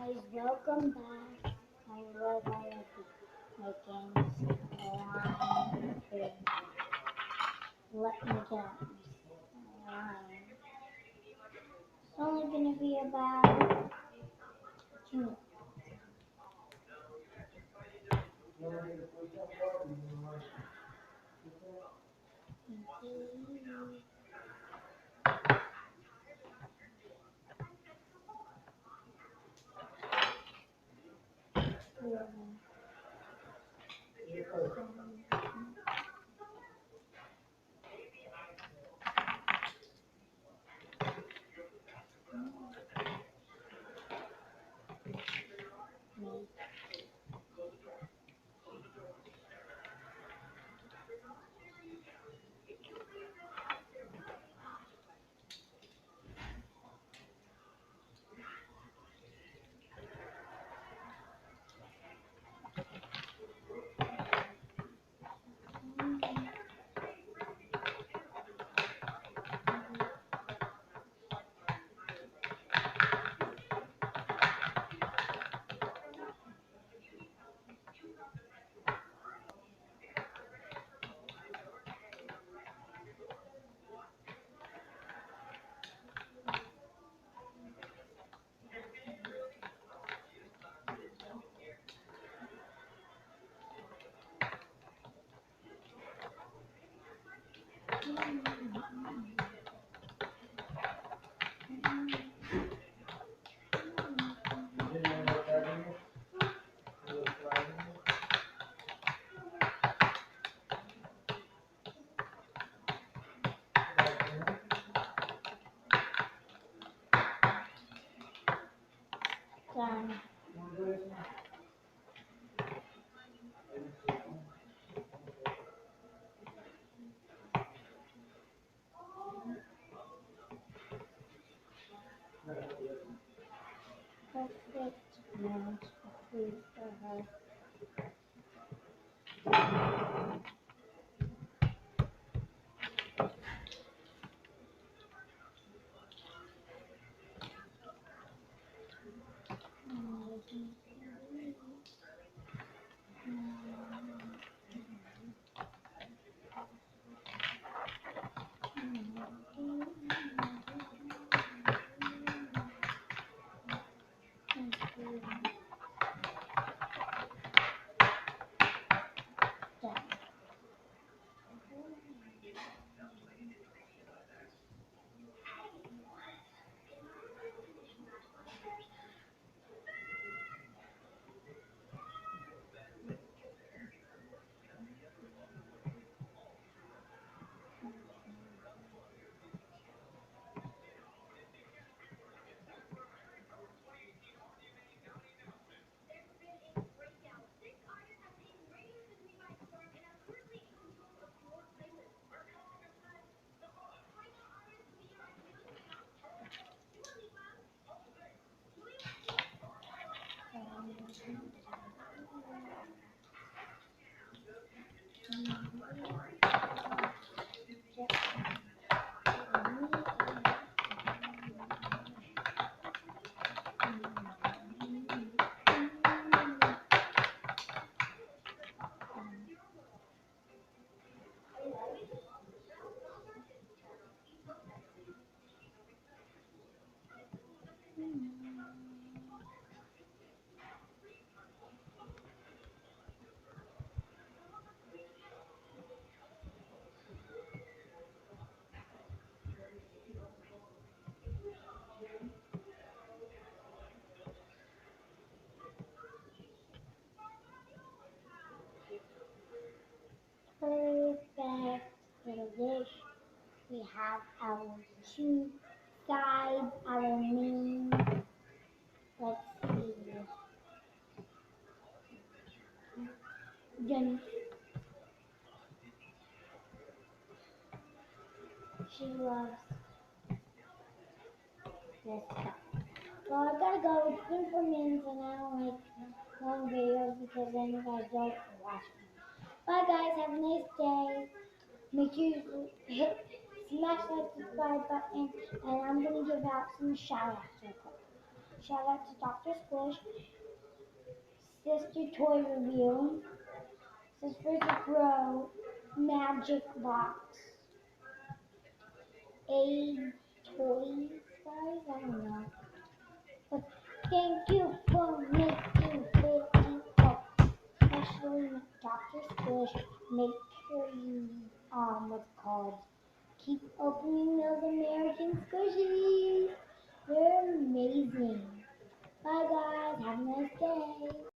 guys, welcome back. I'm Red making slime thing. Let me get slime. It's only gonna be about 2 minutes. Done. Perfect amount of food for her. Done. Perfect little dish. We have our two sides, our main. Let's see. Jenny, she loves this stuff. Well, I gotta go. It's been 4 minutes and I don't like long videos because then you guys don't watch them. Bye guys, have a nice day. Make sure you smash that subscribe button and I'm gonna give out some shout outs real quick. Shout out to Dr. Squish, Sister Toy Review, Sisters Grow, Magic Box, A Toys, guys. I don't know. But thank you for making video up, especially Dr. Squish. Make sure you what's it called? Keep opening those American squishies. They're amazing. Bye guys. Have a nice day.